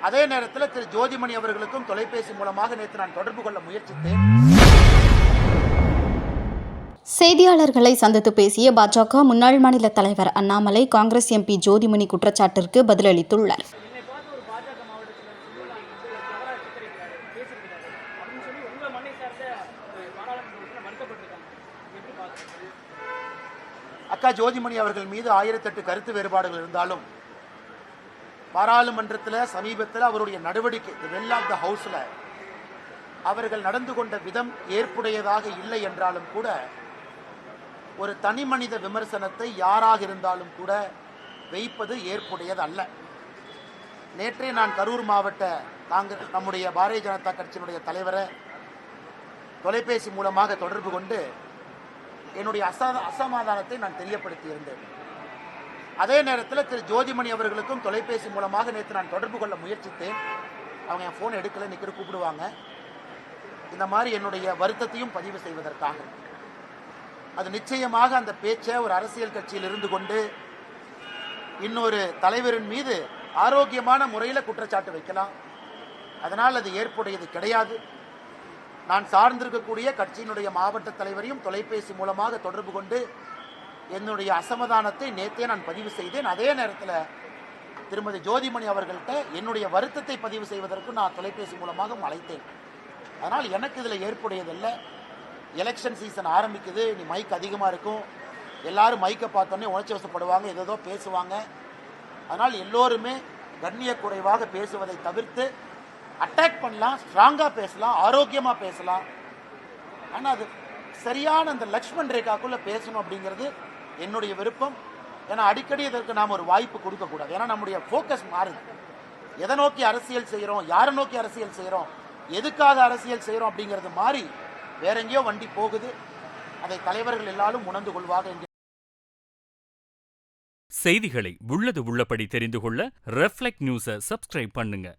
அதே நேரத்தில் திரு ஜோதிமணி அவர்களுக்கும் தொலைபேசி மூலமாக நேற்று நான் தொடர்பு கொள்ள முயற்சித்தேன். செய்தியாளர்களை சந்தித்து பேசிய பாஜக முன்னாள் மாநில தலைவர் அண்ணாமலை காங்கிரஸ் எம்பி ஜோதிமணி குற்றச்சாட்டிற்கு பதிலளித்துள்ளார். அக்கா ஜோதிமணி அவர்கள் மீது 1008 கருத்து வேறுபாடுகள் இருந்தாலும் பாராளுமன்றத்தில் சமீபத்தில் அவருடைய நடவடிக்கை வெல் ஆஃப் த ஹவுஸ்ல அவர்கள் நடந்து கொண்ட விதம் ஏற்புடையதாக இல்லை என்றாலும் கூட ஒரு தனி மனித விமர்சனத்தை யாராக இருந்தாலும் கூட வைப்பது ஏற்புடையது அல்ல. நேற்றே நான் கரூர் மாவட்ட காங்கிரஸ் நம்முடைய பாரதிய ஜனதா கட்சியினுடைய தலைவரை தொலைபேசி மூலமாக தொடர்பு கொண்டு என்னுடைய அசமாதானத்தை நான் தெரியப்படுத்தியிருந்தேன். அதே நேரத்தில் திரு ஜோதிமணி அவர்களுக்கும் தொலைபேசி மூலமாக நேற்று நான் தொடர்பு கொள்ள முயற்சித்தேன். அவங்க என் ஃபோன் எடுக்கல, நிற்கிற கூப்பிடுவாங்க. இந்த மாதிரி என்னுடைய வருத்தத்தையும் பதிவு செய்வதற்காக. அது நிச்சயமாக அந்த பேச்சை ஒரு அரசியல் கட்சியில் இருந்து கொண்டு இன்னொரு தலைவரின் மீது ஆரோக்கியமான முறையில் குற்றச்சாட்டு வைக்கலாம். அதனால் அது ஏற்புடையது கிடையாது. நான் சார்ந்திருக்கக்கூடிய கட்சியினுடைய மாவட்ட தலைவரையும் தொலைபேசி மூலமாக தொடர்பு கொண்டு என்னுடைய அசமாதானத்தை நேற்றே நான் பதிவு செய்தேன். அதே நேரத்தில் திருமதி ஜோதிமணி அவர்கள்ட்ட என்னுடைய வருத்தத்தை பதிவு செய்வதற்கு நான் தொலைபேசி மூலமாக அழைத்தேன். அதனால் எனக்கு இதில் ஏற்புடையதில்லை. எலெக்ஷன் சீசன் ஆரம்பிக்குது, நீ மைக் அதிகமாக இருக்கும், எல்லாரும் மைக்கை பார்த்தோன்னே உணர்ச்சி வசப்படுவாங்க, ஏதோ பேசுவாங்க. அதனால் எல்லோருமே கண்ணிய குறைவாக பேசுவதை தவிர்த்து அட்டாக் பண்ணலாம், ஸ்ட்ராங்காக பேசலாம், ஆரோக்கியமாக பேசலாம். ஆனால் அது சரியான அந்த லக்ஷ்மண் ரேகாக்குள்ளே பேசணும் அப்படிங்கிறது என்னுடைய விருப்பம். ஏன்னா அடிக்கடி இதற்கு நாம் ஒரு வாய்ப்பு கொடுக்கக்கூடாது. ஏன்னா நம்முடைய ஃபோக்கஸ் மாறுது. எதை நோக்கி அரசியல் செய்கிறோம், யாரை நோக்கி அரசியல் செய்கிறோம், எதுக்காக அரசியல் செய்கிறோம் அப்படிங்கிறது மாறி வேற எங்கேயோ வண்டி போகுது. அதை தலைவர்கள் எல்லாரும் உணர்ந்து கொள்வாங்க. செய்திகளை உள்ளது உள்ளபடி தெரிந்து கொள்ள ரெஃப்ளெக்ட் நியூஸை சப்ஸ்கிரைப் பண்ணுங்க.